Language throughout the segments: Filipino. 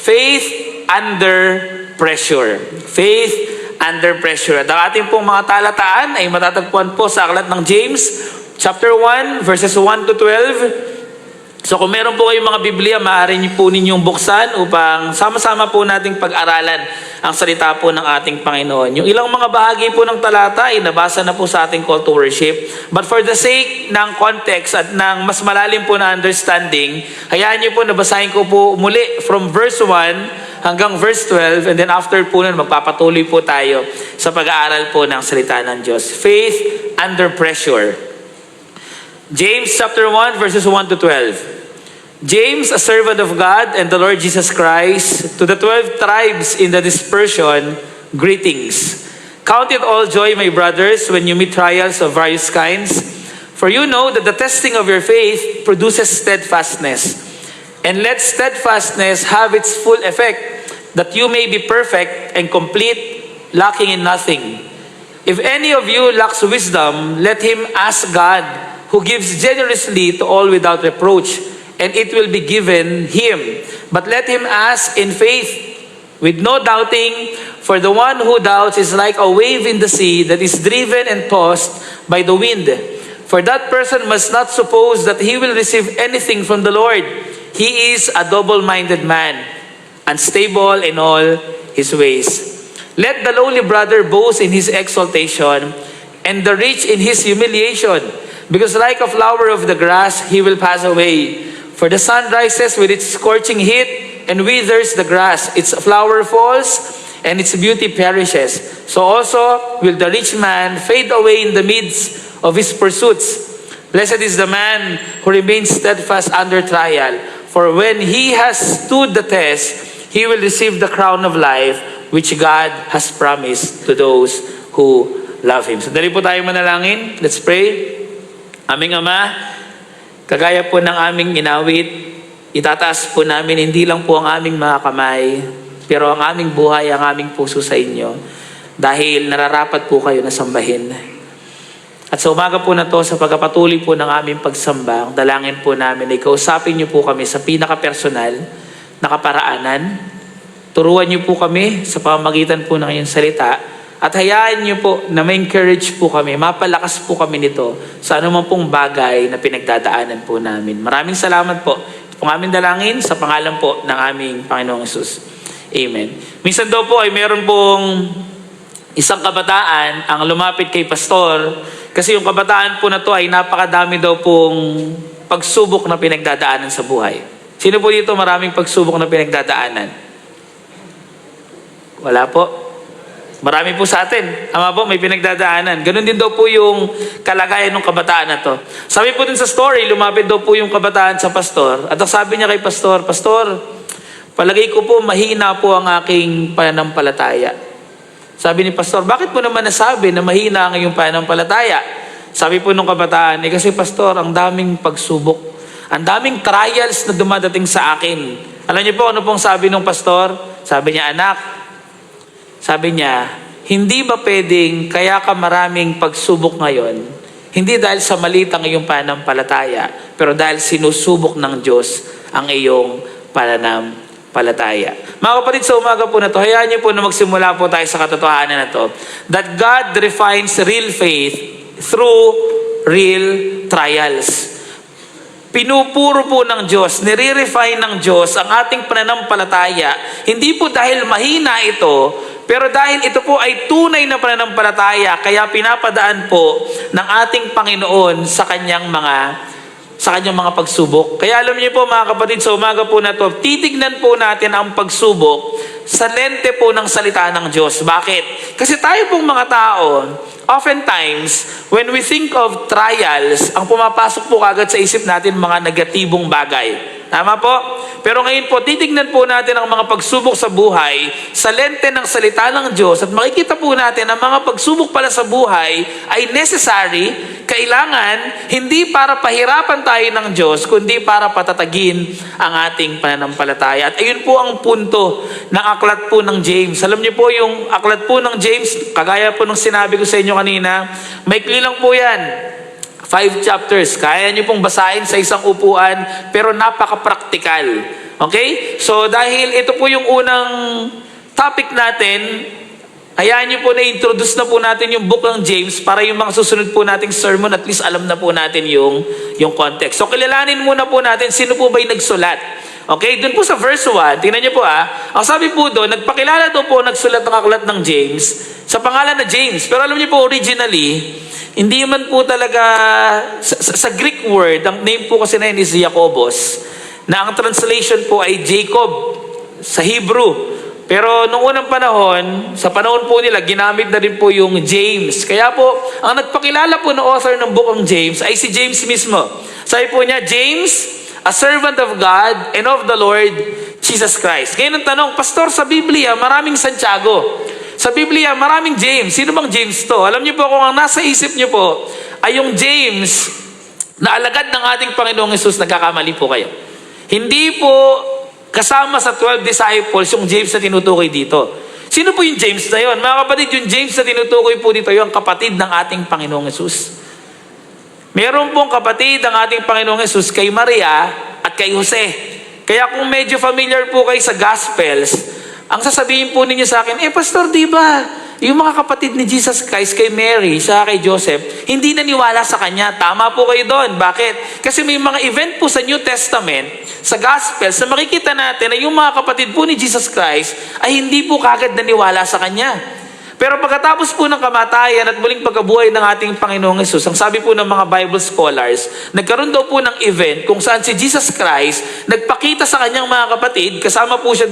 Faith under pressure. Faith under pressure. At ang ating pong mga talataan ay matatagpuan po sa aklat ng James, chapter 1, verses 1 to 12. So kung meron po kayong mga Biblia, maaari niyo po ninyong buksan upang sama-sama po nating pag-aralan ang salita po ng ating Panginoon. Yung ilang mga bahagi po ng talata ay nabasa na po sa ating call to worship. But for the sake ng context at ng mas malalim po na understanding, hayaan niyo po nabasahin ko po muli from verse 1 hanggang verse 12, and then after po nun, magpapatuloy po tayo sa pag-aaral po ng salita ng Diyos. Faith under pressure. James chapter 1 verses 1 to 12. James, a servant of God and the Lord Jesus Christ, to the 12 tribes in the dispersion, greetings. Count it all joy, my brothers, when you meet trials of various kinds, for you know that the testing of your faith produces steadfastness. And let steadfastness have its full effect, that you may be perfect and complete, lacking in nothing. If any of you lacks wisdom, let him ask God, who gives generously to all without reproach, and it will be given him. But let him ask in faith, with no doubting, for the one who doubts is like a wave in the sea that is driven and tossed by the wind. For that person must not suppose that he will receive anything from the Lord. He is a double-minded man, unstable in all his ways. Let the lowly brother boast in his exaltation, and the rich in his humiliation, because like a flower of the grass, he will pass away. For the sun rises with its scorching heat and withers the grass. Its flower falls and its beauty perishes. So also will the rich man fade away in the midst of his pursuits. Blessed is the man who remains steadfast under trial. For when he has stood the test, he will receive the crown of life which God has promised to those who love Him. So dali po tayo manalangin. Let's pray. Aming Ama, kagaya po ng aming inawit, itataas po namin hindi lang po ang aming mga kamay, pero ang aming buhay, ang aming puso sa inyo. Dahil nararapat po kayo na sambahin. At sa umaga po na to, sa pagpapatuloy po ng aming pagsamba, ang dalangin po namin ay kausapin niyo po kami sa pinaka-personal na kaparaanan. Turuan niyo po kami sa pamamagitan po ng inyong salita. At hayaan niyo po na ma-encourage po kami, mapalakas po kami nito sa anumang pong bagay na pinagdadaanan po namin. Maraming salamat po. Ito pong aming dalangin sa pangalan po ng aming Panginoong Hesus. Amen. Minsan daw po ay meron pong isang kabataan ang lumapit kay pastor kasi yung kabataan po na to ay napakadami daw pong pagsubok na pinagdadaanan sa buhay. Sino po dito maraming pagsubok na pinagdadaanan? Wala po. Marami po sa atin. Ama po, may pinagdadaanan. Ganun din daw po yung kalagayan ng kabataan na to. Sabi po din sa story, lumapit daw po yung kabataan sa pastor. At ang sabi niya kay pastor, Pastor, palagay ko po mahina po ang aking pananampalataya. Sabi ni pastor, bakit mo naman nasabi na mahina ang iyong pananampalataya? Sabi po nung kabataan, kasi pastor, ang daming pagsubok. Ang daming trials na dumadating sa akin. Alam niyo po ano pong sabi nung pastor? Sabi niya, anak, sabi niya, hindi ba pwedeng kaya ka maraming pagsubok ngayon? Hindi dahil sa maliit ang iyong pananampalataya, pero dahil sinusubok ng Diyos ang iyong pananampalataya. Mga kapatid, sa umaga po na to, hayaan niyo po na magsimula po tayo sa katotohanan na to, that God refines real faith through real trials. Pinupuro po ng Diyos, nire-refine ng Diyos ang ating pananampalataya, hindi po dahil mahina ito, pero dahil ito po ay tunay na pananampalataya, kaya pinapadaan po ng ating Panginoon sa kanyang mga pagsubok. Kaya alam niyo po mga kapatid, sa umaga po na to, titignan po natin ang pagsubok sa lente po ng salita ng Diyos. Bakit? Kasi tayo pong mga tao, oftentimes, when we think of trials, ang pumapasok po kagad sa isip natin mga negatibong bagay. Tama po? Pero ngayon po, titignan po natin ang mga pagsubok sa buhay sa lente ng salita ng Diyos at makikita po natin ang mga pagsubok pala sa buhay ay necessary, kailangan, hindi para pahirapan tayo ng Diyos, kundi para patatagin ang ating pananampalataya. At ayun po ang punto ng aklat po ng James. Alam niyo po yung aklat po ng James, kagaya po ng sinabi ko sa inyo kanina, maikli lang po yan. 5 chapters. Kaya niyo pong basahin sa isang upuan, pero napaka-practical. Okay? So dahil ito po yung unang topic natin, hayaan niyo po na introduce na po natin yung book ng James para yung mga susunod po nating sermon, at least alam na po natin yung context. So kilalanin muna po natin sino po ba yung nagsulat. Okay, dun po sa verse 1, tingnan niyo po ang sabi po doon, nagpakilala daw po nagsulat ng aklat ng James sa pangalan na James. Pero alam niyo po, originally, hindi man po talaga, sa Greek word, ang name po kasi na yun is Jacobos, na ang translation po ay Jacob sa Hebrew. Pero nung unang panahon, sa panahon po nila, ginamit na rin po yung James. Kaya po, ang nagpakilala po ng author ng book ng James ay si James mismo. Sabi po niya, James, a servant of God and of the Lord Jesus Christ. Ngayon ang tanong, Pastor, sa Biblia, maraming Santiago. Sa Biblia, maraming James. Sino bang James to? Alam niyo po, kung ang nasa isip niyo po ay yung James na alagad ng ating Panginoong Hesus, nagkakamali po kayo. Hindi po kasama sa 12 disciples yung James na tinutukoy dito. Sino po yung James na yun? Mga kapatid, yung James na tinutukoy po dito, yung kapatid ng ating Panginoong Hesus. Meron pong kapatid ang ating Panginoong Hesus kay Maria at kay Jose. Kaya kung medyo familiar po kayo sa Gospels, ang sasabihin po ninyo sa akin, Pastor, di ba, yung mga kapatid ni Jesus Christ kay Mary, sa kay Joseph, hindi naniwala sa kanya. Tama po kayo doon. Bakit? Kasi may mga event po sa New Testament, sa Gospels, na makikita natin na yung mga kapatid po ni Jesus Christ ay hindi po kagad naniwala sa kanya. Pero pagkatapos po ng kamatayan at muling pagkabuhay ng ating Panginoong Hesus, ang sabi po ng mga Bible scholars, nagkaroon daw po ng event kung saan si Jesus Christ nagpakita sa kanyang mga kapatid, kasama po sila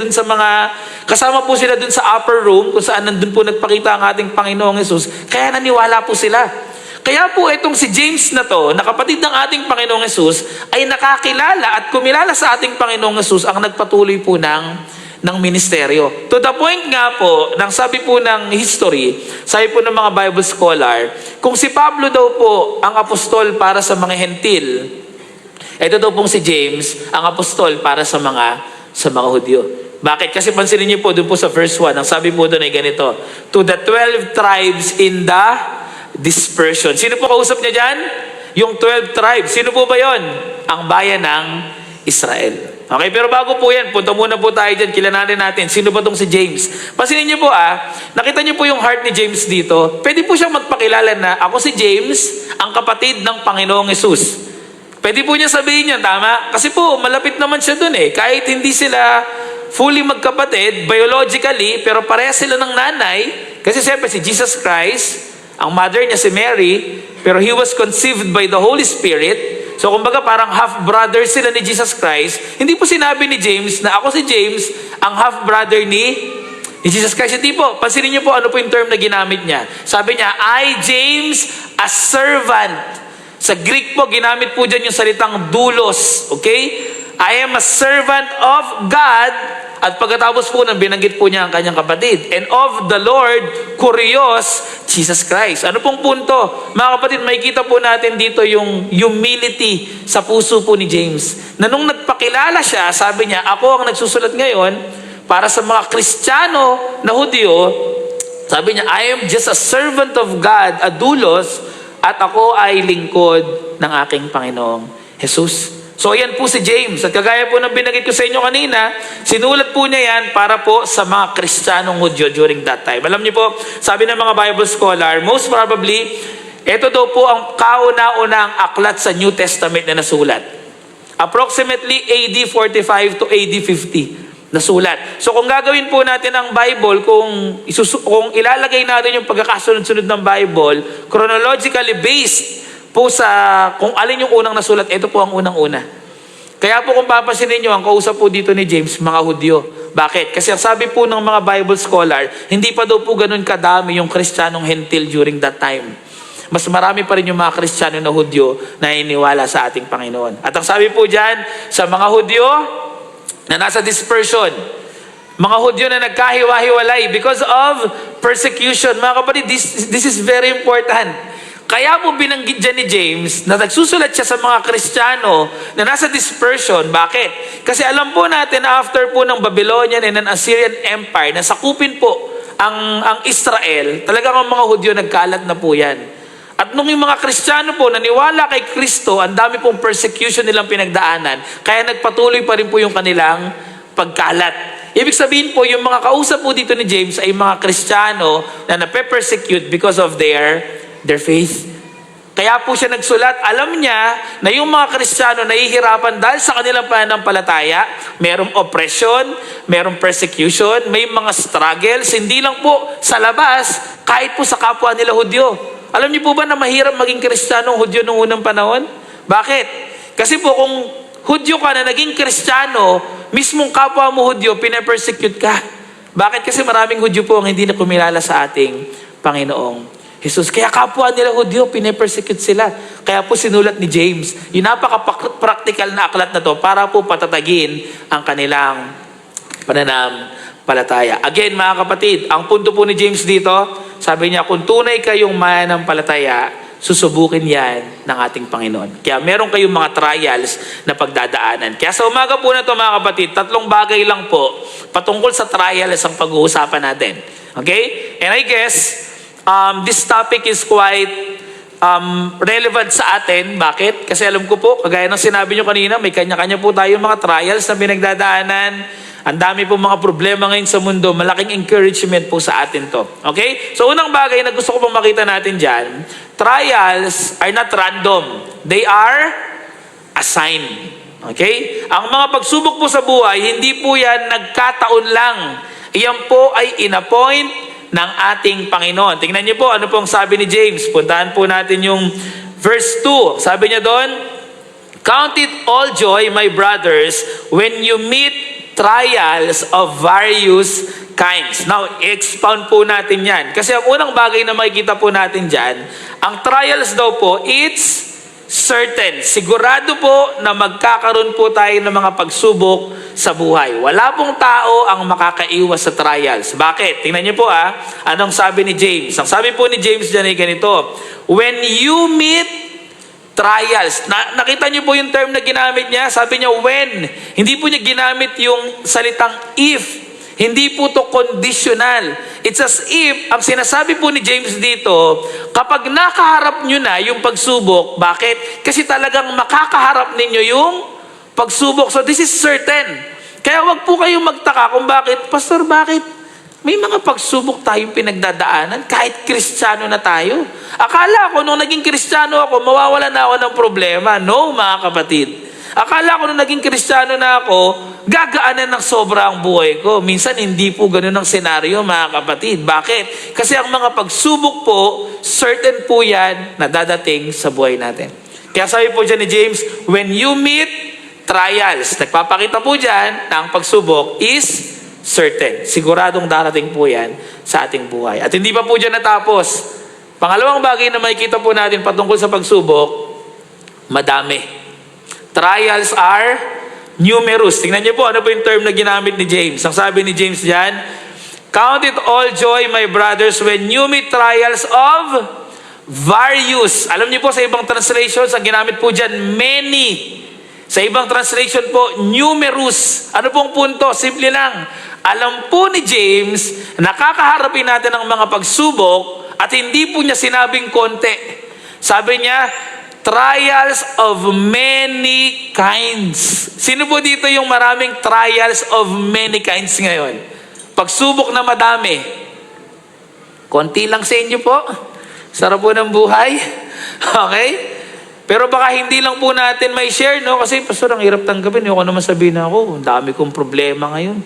dun sa upper room, kung saan nandun po nagpakita ang ating Panginoong Hesus, kaya naniwala po sila. Kaya po itong si James na to, na kapatid ng ating Panginoong Hesus, ay nakakilala at kumilala sa ating Panginoong Hesus ang nagpatuloy po ng ministeryo. To the point nga po, nang sabi po ng history, sabi po ng mga Bible scholar, kung si Pablo daw po ang apostol para sa mga hentil, ito daw pong si James ang apostol para sa mga Hudyo. Bakit? Kasi pansinin niyo po doon po sa verse 1, ang sabi po doon ay ganito, to the 12 tribes in the dispersion. Sino po kausap niya dyan? Yung 12 tribes. Sino po ba yon? Ang bayan ng Israel. Okay, pero bago po yan, punta muna po tayo dyan, kilalanin natin, sino ba tong si James? Pansinin niyo po nakita niyo po yung heart ni James dito, pwede po siyang magpakilala na, ako si James, ang kapatid ng Panginoong Hesus. Pwede po niya sabihin yan, tama? Kasi po, malapit naman siya dun kahit hindi sila fully magkapatid, biologically, pero parehas sila ng nanay, kasi siyempre si Jesus Christ, ang mother niya si Mary, pero he was conceived by the Holy Spirit. So kumbaga parang half-brother sila ni Jesus Christ. Hindi po sinabi ni James na ako si James, ang half-brother ni Jesus Christ. Hindi po. Pansinin niyo po ano po yung term na ginamit niya. Sabi niya, I, James, a servant. Sa Greek po, ginamit po dyan yung salitang doulos. Okay? I am a servant of God. At pagkatapos po nang binanggit po niya ang kanyang kapatid. And of the Lord, Kurios, Jesus Christ. Ano pong punto? Mga kapatid, makikita po natin dito yung humility sa puso po ni James. Na nung nagpakilala siya, sabi niya, ako ang nagsusulat ngayon para sa mga Kristiyano na Hudyo. Sabi niya, I am just a servant of God, a doulos, at ako ay lingkod ng aking Panginoong Jesus. So ayan po si James. At kagaya po ng binanggit ko sa inyo kanina, sinulat po niya yan para po sa mga Kristiyanong Hudyo during that time. Alam niyo po, sabi ng mga Bible scholar, most probably, ito daw po ang kauna-unang aklat sa New Testament na nasulat. Approximately AD 45 to AD 50 nasulat. So kung gagawin po natin ang Bible, kung ilalagay natin yung pagkakasunod-sunod ng Bible, chronologically based po sa kung alin yung unang nasulat, ito po ang unang-una. Kaya po kung papansinin nyo, ang kausap po dito ni James, mga Hudyo. Bakit? Kasi ang sabi po ng mga Bible scholar, hindi pa daw po ganun kadami yung Kristiyanong hentil during that time. Mas marami pa rin yung mga Kristiyano na Hudyo na iniwala sa ating Panginoon. At ang sabi po dyan, sa mga Hudyo na nasa dispersion, mga Hudyo na nagkahiwa-hiwalay because of persecution. Mga kapatid, this is very important. Kaya po binanggit dyan ni James na nagsusulat siya sa mga Kristiyano na nasa dispersion. Bakit? Kasi alam po natin na after po ng Babylonian and an Assyrian Empire na sakupin po ang Israel, talagang ang mga Hudyo nagkalat na po yan. At At nung yung mga Kristiyano po naniwala kay Kristo, ang dami pong persecution nilang pinagdaanan, kaya nagpatuloy pa rin po yung kanilang pagkalat. Ibig sabihin po, yung mga kausap po dito ni James ay mga Kristiyano na nape-persecute because of their faith. Kaya po siya nagsulat, alam niya na yung mga Kristiyano nahihirapan dahil sa kanilang pananampalataya, merong oppression, merong persecution, may mga struggles, hindi lang po sa labas, kahit po sa kapwa nila Hudyo. Alam niyo po ba na mahirap maging Kristiyanong Hudyo noong unang panahon? Bakit? Kasi po kung Hudyo ka na naging Kristiyano, mismong kapwa mo Hudyo, pinapersecute ka. Bakit? Kasi maraming Hudyo po ang hindi na kumilala sa ating Panginoong Jesus. Kaya kapwa nila Hudyo, pinapersecute sila. Kaya po sinulat ni James, yung napaka-practical na aklat na to para po patatagin ang kanilang pananampalataya. Again, mga kapatid, ang punto po ni James dito, sabi niya, kung tunay kayong mananampalataya, susubukin yan ng ating Panginoon. Kaya meron kayong mga trials na pagdadaanan. Kaya sa umaga po na ito, mga kapatid, 3 bagay lang po patungkol sa trials ang pag-uusapan natin. Okay? And I guess, this topic is quite relevant sa atin. Bakit? Kasi alam ko po, kagaya ng sinabi nyo kanina, may kanya-kanya po tayo mga trials na pinagdadaanan. Ang dami po mga problema ngayon sa mundo. Malaking encouragement po sa atin to. Okay? So unang bagay na gusto ko pong makita natin dyan, trials are not random. They are assigned. Okay? Ang mga pagsubok po sa buhay, hindi po yan nagkataon lang. Iyan po ay in-appoint ng ating Panginoon. Tingnan niyo po, ano pong sabi ni James. Puntahan po natin yung verse 2. Sabi niya doon, count it all joy, my brothers, when you meet trials of various kinds. Now, expound po natin yan. Kasi ang unang bagay na makikita po natin dyan, ang trials daw po, it's certain. Sigurado po na magkakaroon po tayo ng mga pagsubok sa buhay. Wala pong tao ang makakaiwas sa trials. Bakit? Tingnan niyo po anong sabi ni James. Ang sabi po ni James dyan ay ganito, when you meet trials. Nakita niyo po yung term na ginamit niya? Sabi niya, when. Hindi po niya ginamit yung salitang if. Hindi po to conditional. It's as if, ang sinasabi po ni James dito, kapag nakaharap niyo na yung pagsubok, bakit? Kasi talagang makakaharap ninyo yung pagsubok. So this is certain. Kaya wag po kayong magtaka kung bakit, Pastor, bakit? May mga pagsubok tayong pinagdadaanan kahit Kristiyano na tayo. Akala ko nung naging Kristiyano ako, mawawala na ako ng problema. No, mga kapatid. Akala ko nung naging Kristiyano na ako, gagaanan ng sobra ang buhay ko. Minsan hindi po ganun ang senaryo, mga kapatid. Bakit? Kasi ang mga pagsubok po, certain po yan na dadating sa buhay natin. Kaya sabi po dyan ni James, when you meet trials, nagpapakita po dyan na ang pagsubok is certain. Siguradong darating po yan sa ating buhay. At hindi pa po dyan natapos. Pangalawang bagay na makikita po natin patungkol sa pagsubok, madami. Trials are numerous. Tingnan niyo po, ano po yung term na ginamit ni James. Ang sabi ni James dyan, count it all joy, my brothers, when you meet trials of various. Alam niyo po, sa ibang translations, ang ginamit po dyan, many. Sa ibang translation po, numerous. Ano pong punto? Simple lang. Alam po ni James, nakakaharapin natin ang mga pagsubok at hindi po niya sinabing konti. Sabi niya, trials of many kinds. Sino po dito yung maraming trials of many kinds ngayon? Pagsubok na madami. Konti lang sa inyo po. Sarap po ng buhay. Okay? Pero baka hindi lang po natin may share, no? Kasi, Pastor, ang hirap tanggapin. Yung naman sabihin ako, ang dami kong problema ngayon.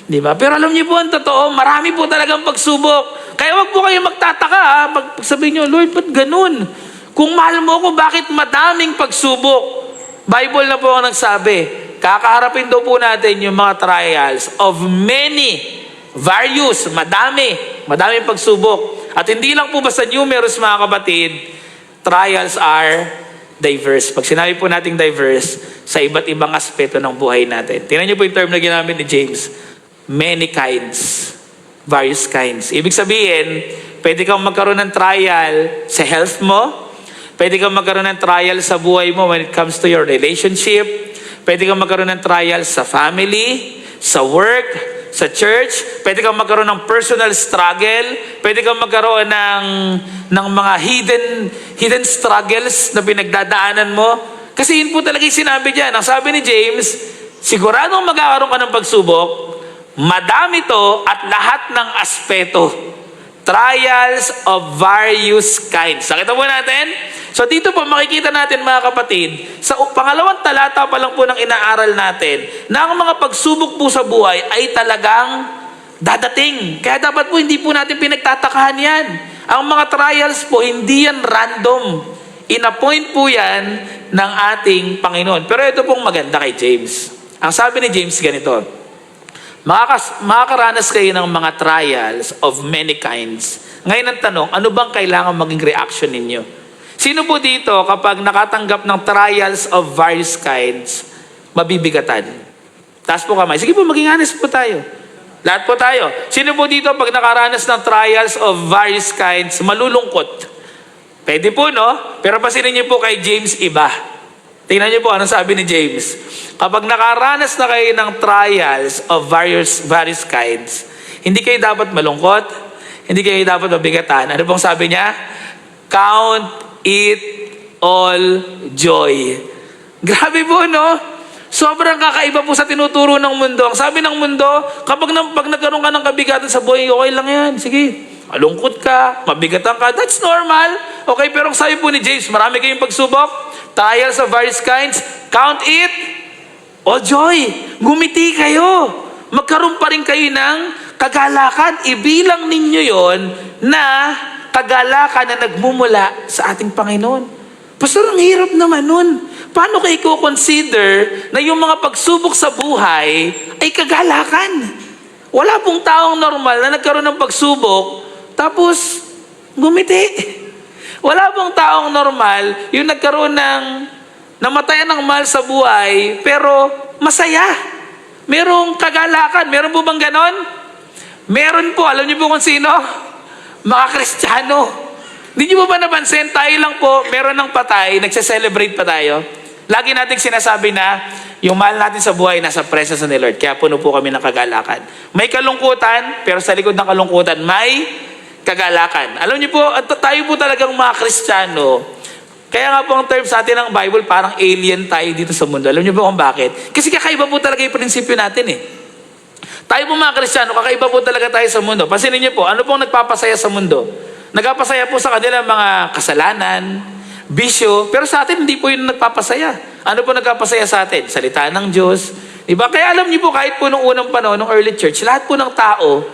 Di ba? Pero alam niyo po, ang totoo, marami po talagang pagsubok. Kaya wag po kayo magtataka, pag sabihin niyo, Lord, ba't ganun? Kung mahal mo ako, bakit madaming pagsubok? Bible na po ang nagsabi, kakaharapin daw po natin yung mga trials of many, various, madaming pagsubok. At hindi lang po basta numerous, mga kapatid, trials are diverse. Pag sinabi po nating diverse, sa iba't ibang aspeto ng buhay natin. Tingnan niyo po yung term na ginamit ni James. Many kinds. Various kinds. Ibig sabihin, pwede kang magkaroon ng trial sa health mo. Pwede kang magkaroon ng trial sa buhay mo when it comes to your relationship. Pwede kang magkaroon ng trial sa family, sa work, sa church, pwede kang magkaroon ng personal struggle, pwede kang magkaroon ng mga hidden struggles na pinagdadaanan mo. Kasi yun po talaga yung sinabi dyan. Ang sabi ni James, siguradong magkakaroon ka ng pagsubok, madami to at lahat ng aspeto. Trials of various kinds. Nakita po natin? So dito po makikita natin mga kapatid, sa pangalawang talata pa lang po ng inaaral natin, na ang mga pagsubok po sa buhay ay talagang dadating. Kaya dapat po hindi po natin pinagtatakahan yan. Ang mga trials po, hindi yan random. In-appoint po yan ng ating Panginoon. Pero ito pong maganda kay James. Ang sabi ni James ganito, makakaranas kayo ng mga trials of many kinds. Ngayon ang tanong, ano bang kailangan maging reaction ninyo? Sino po dito kapag nakatanggap ng trials of various kinds, mabibigatan? Taas po kamay. Sige po, maging honest po tayo. Lahat po tayo. Sino po dito pag nakaranas ng trials of various kinds, malulungkot? Pwede po, no? Pero pasinin niyo po kay James iba. Tingnan niyo po anong sabi ni James. Kapag nakaranas na kayo ng trials of various kinds, hindi kayo dapat malungkot, hindi kayo dapat mabigatan. Ano pong sabi niya? Count it all joy. Grabe po, no? Sobrang kakaiba po sa tinuturo ng mundo. Ang sabi ng mundo, pag nagkaroon ka ng kabigatan sa buhay, okay lang yan. Sige, malungkot ka, mabigatan ka, that's normal. Okay, pero ang sabi po ni James, marami kayong pagsubok, trials of various kinds, count it all joy. Gumiti kayo. Magkaroon pa rin kayo ng kagalakan. Ibilang ninyo yon na kagalakan na nagmumula sa ating Panginoon. Pastor, ang hirap naman nun. Paano kayo i-consider na yung mga pagsubok sa buhay ay kagalakan? Wala pong taong normal na nagkaroon ng pagsubok tapos gumiti. Wala pong taong normal yung nagkaroon ng namatayan ng mahal sa buhay pero masaya. Merong kagalakan. Meron po bang ganon? Meron po. Alam niyo po kung sino? Mga Kristiyano. Hindi niyo po ba napansin? Tayo lang po, meron ng patay, nagse-celebrate pa tayo. Lagi nating sinasabi na yung mahal natin sa buhay nasa presence ni Lord. Kaya puno po kami ng kagalakan. May kalungkutan, pero sa likod ng kalungkutan may kagalakan. Alam niyo po, tayo po talagang mga Kristiyano. Kaya nga po ang term sa atin ng Bible, parang alien tayo dito sa mundo. Alam niyo po kung bakit? Kasi kakaiba po talaga yung prinsipyo natin eh. Tayo po mga Kristiyano, kakaiba po talaga tayo sa mundo. Pansinin niyo po, ano pong nagpapasaya sa mundo? Nagpapasaya po sa kanila mga kasalanan, bisyo, pero sa atin hindi po yun nagpapasaya. Ano po nagpapasaya sa atin? Salita ng Diyos. Diba? Kaya alam niyo po, kahit po nung unang panahon, nung early church, lahat po ng tao,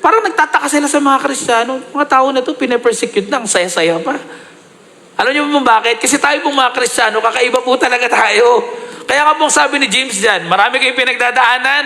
parang nagtataka sila sa mga Kristiyano. Mga tao na to, pinapersecute na, ang saya-saya pa. Alam niyo po bakit? Kasi tayo pong mga Kristiyano, kakaiba po talaga tayo. Kaya nga pong sabi ni James dyan, marami kayong pinagdadaanan,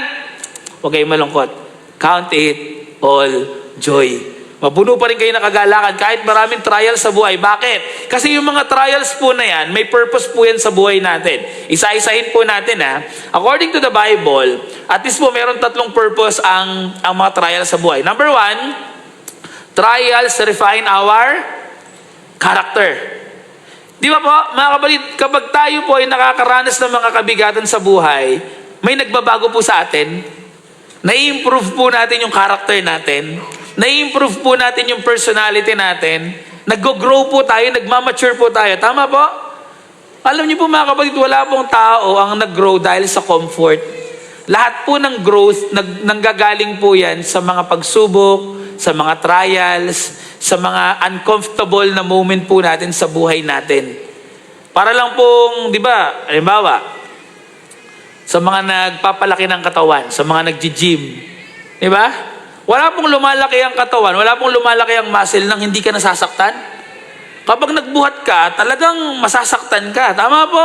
huwag kayong malungkot. Count it all joy. Mapuno pa rin kayo ng kagalakan kahit maraming trials sa buhay. Bakit? Kasi yung mga trials po na yan, may purpose po yan sa buhay natin. Isa-isahin po natin ha. According to the Bible, at least po meron 3 purpose ang mga trials sa buhay. Number 1, trials refine our character. Di ba po, mga kapatid, kapag tayo po ay nakakaranas ng mga kabigatan sa buhay, may nagbabago po sa atin. Nai-improve po natin yung character natin. Nai-improve po natin yung personality natin. Nag-grow po tayo, nagmamature po tayo. Tama po? Alam niyo po mga kapatid, wala pong tao ang nag-grow dahil sa comfort. Lahat po ng growth, nanggagaling po yan sa mga pagsubok, sa mga trials, sa mga uncomfortable na moment po natin sa buhay natin. Para lang pong, di ba, halimbawa, sa mga nagpapalaki ng katawan, sa mga nag-gym, di ba? Wala pong lumalaki ang katawan, wala pong lumalaki ang muscle nang hindi ka nasasaktan. Kapag nagbuhat ka, talagang masasaktan ka. Tama po?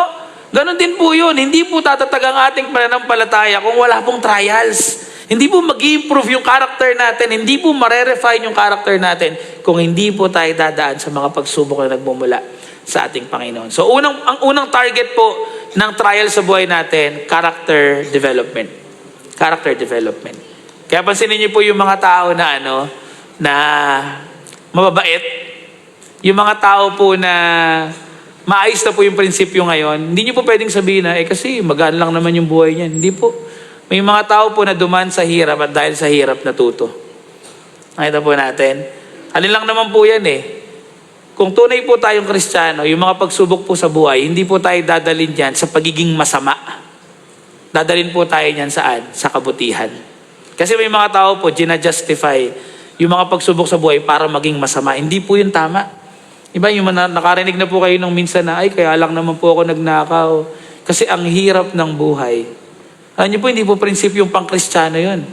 Ganon din po yun. Hindi po tatatag ang ating pananampalataya kung wala pong trials. Hindi po mag-improve yung character natin. Hindi po marerefine yung character natin kung hindi po tayo dadaan sa mga pagsubok na nagmumula sa ating Panginoon. So ang unang target po ng trial sa buhay natin, character development. Character development. Kaya pansinin niyo po yung mga tao na na mababait. Yung mga tao po na maayos na po yung prinsipyo ngayon. Hindi niyo po pwedeng sabihin na, kasi magaan lang naman yung buhay niyan. Hindi po. May mga tao po na duman sa hirap at dahil sa hirap natuto. Nakita po natin. Alin lang naman po yan eh. Kung tunay po tayong Kristiyano, yung mga pagsubok po sa buhay, hindi po tayo dadalhin dyan sa pagiging masama. Dadalhin po tayo dyan saan? Sa kabutihan. Kasi may mga tao po, gina-justify yung mga pagsubok sa buhay para maging masama. Hindi po yun tama. Diba, yung nakarinig na po kayo nung minsan na, ay, kaya lang naman po ako nagnakaw. Kasi ang hirap ng buhay. Alam niyo po, hindi po prinsipyo yung pang-Kristiyano yun.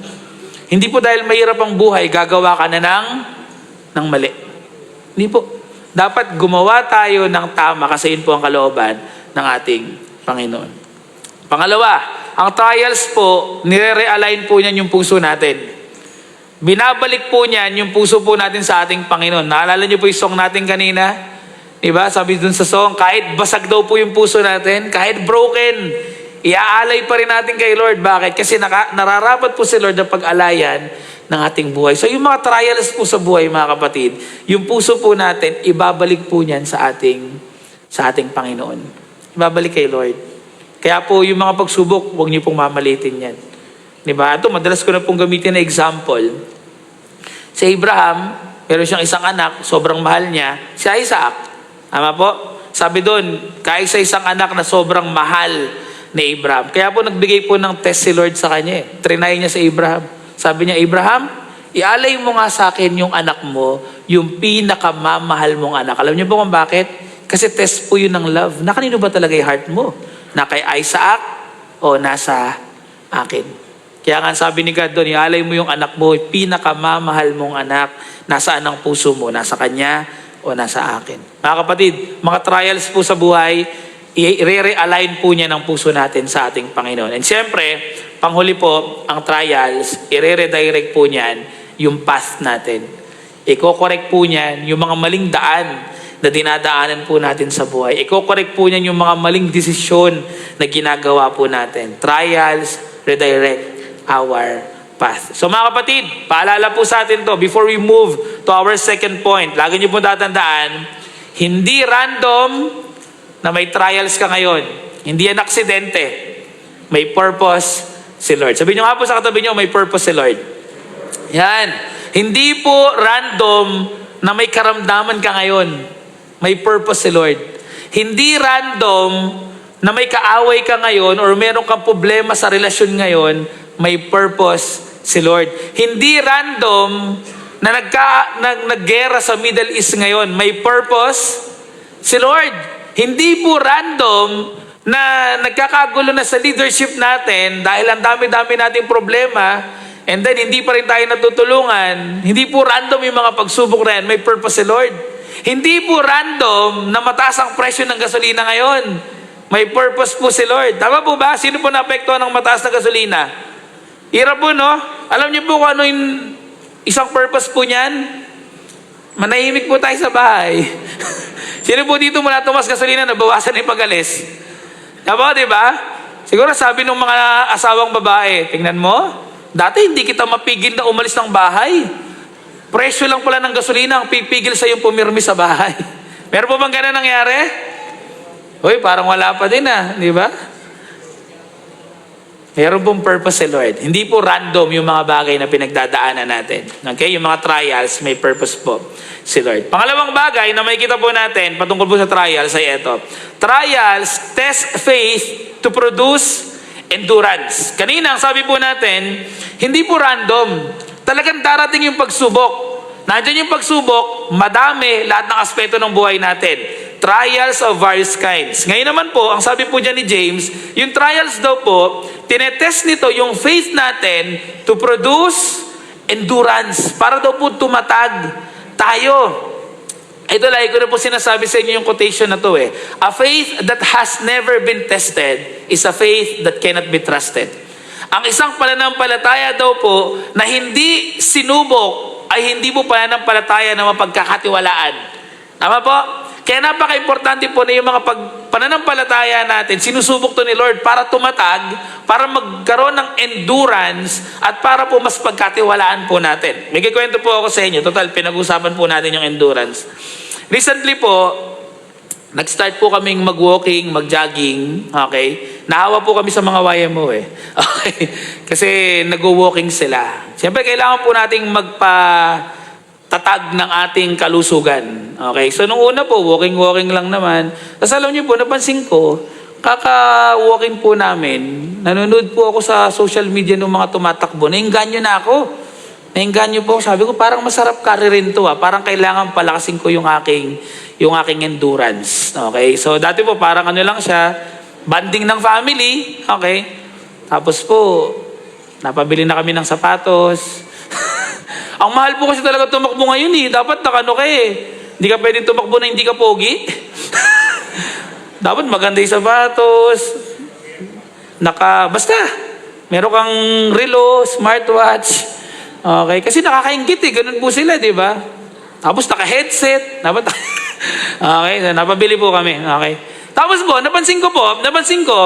Hindi po dahil mahirap ang buhay, gagawa ka na ng mali. Hindi po. Dapat gumawa tayo ng tama kasi yun po ang kalooban ng ating Panginoon. Pangalawa, ang trials po, nire-realign po niyan yung puso natin. Binabalik po niyan yung puso po natin sa ating Panginoon. Naalala niyo po yung song natin kanina? Diba? Sabi dun sa song, kahit basag daw po yung puso natin, kahit broken, iaalay pa rin natin kay Lord. Bakit? Kasi nararapat po si Lord na pag-alayan ng ating buhay. So yung mga trials po sa buhay, mga kapatid, yung puso po natin, ibabalik po niyan sa ating Panginoon. Ibabalik kay Lord. Kaya po yung mga pagsubok, huwag niyo pong mamalitin yan. Diba? Ito, madalas ko na pong gamitin na example. Si Abraham, meron siyang isang anak, sobrang mahal niya, si Isaac. Tama po? Sabi doon, kaisa isang anak na sobrang mahal ni Abraham. Kaya po nagbigay po ng test si Lord sa kanya. Trinay niya si Abraham. Sabi niya, Abraham, ialay mo nga sa akin yung anak mo, yung pinakamamahal mong anak. Alam niyo po kung bakit? Kasi test po yun ng love. Na kanino ba talaga yung heart mo? Na kay Isaac o nasa akin? Kaya nga sabi ni God doon, ialay mo yung anak mo, yung pinakamamahal mong anak. Nasaan ang puso mo? Nasa kanya o nasa akin? Mga kapatid, mga trials po sa buhay, i-re-realign po niya ng puso natin sa ating Panginoon. And siyempre, panghuli po, ang trials, i-redirect po niyan yung path natin. Iko-correct po niyan yung mga maling daan na dinadaanan po natin sa buhay. Iko-correct po niyan yung mga maling desisyon na ginagawa po natin. Trials, redirect our path. So mga kapatid, paalala po sa atin to, before we move to our second point, lagi niyo po tatandaan, hindi random na may trials ka ngayon. Hindi yan aksidente. May purpose si Lord. Sabihin nyo nga po sa katabi nyo, may purpose si Lord. Yan. Hindi po random na may karamdaman ka ngayon. May purpose si Lord. Hindi random na may kaaway ka ngayon or meron kang problema sa relasyon ngayon, may purpose si Lord. Hindi random na naggera sa Middle East ngayon, may purpose si Lord. Hindi po random na nagkakagulo na sa leadership natin dahil ang dami-dami nating problema and then hindi pa rin tayo natutulungan. Hindi po random yung mga pagsubok na yan. May purpose si Lord. Hindi po random na mataas ang presyo ng gasolina ngayon. May purpose po si Lord. Tama po ba? Sino po naapektuhan ng mataas na gasolina? Hirap po, no? Alam niyo po kung ano yung isang purpose po niyan? Manahimik po tayo sa bahay. Sino po dito mula tumas gasolina, nabawasan yung pag-alis? Diba, diba? Siguro sabi ng mga asawang babae, tingnan mo, dati hindi kita mapigil na umalis ng bahay. Presyo lang pala ng gasolina ang pipigil sa yung pumirmi sa bahay. Meron po bang ganun nangyari? Uy, parang wala pa din di ba? Meron pong purpose si Lord. Hindi po random yung mga bagay na pinagdadaanan natin. Okay? Yung mga trials, may purpose po si Lord. Pangalawang bagay na makikita po natin patungkol po sa trials ay ito. Trials test faith to produce endurance. Kanina, ang sabi po natin, hindi po random. Talagang darating yung pagsubok. Nandiyan yung pagsubok, madami lahat ng aspeto ng buhay natin. Trials of various kinds. Ngayon naman po, ang sabi po dyan ni James, yung trials daw po, tinetest nito yung faith natin to produce endurance. Para daw po tumatag tayo. Ito lagi ko na po sinasabi sa inyo yung quotation na to A faith that has never been tested is a faith that cannot be trusted. Ang isang pananampalataya daw po na hindi sinubok ay hindi po pananampalataya na mapagkakatiwalaan. Tama po? Kaya napaka-importante po na yung mga pananampalataya natin, sinusubok to ni Lord para tumatag, para magkaroon ng endurance, at para po mas pagkatiwalaan po natin. May kikwento po ako sa inyo. Total, pinag-usapan po natin yung endurance. Recently po, nag-start po kaming mag-walking, mag-jogging, okay? Nahawa po kami sa mga YMO eh. Okay. Kasi nag-walking sila. Siyempre, kailangan po nating magpa-tatag ng ating kalusugan. Okay. So, nung una po, walking lang naman. Tapos alam niyo po, napansin ko, kaka-walking po namin, nanonood po ako sa social media ng mga tumatakbo. Nainganyo na ako. Nainganyo po. Sabi ko, parang masarap carry rin to. Parang kailangan palakasin ko yung aking endurance. Okay. So, dati po, parang ano lang siya, banding ng family, okay? Tapos po, napabili na kami ng sapatos. Ang mahal po kasi talaga tumakbo ngayon eh. Dapat nakano ka eh. Hindi ka pwedeng tumakbo na hindi ka pogi. Dapat maganda yung sapatos. Basta, meron kang relo, smartwatch. Okay, kasi nakakaingit eh. Ganun po sila, di ba? Tapos naka-headset. Okay, so napabili po kami. Okay. Tapos po, napansin ko,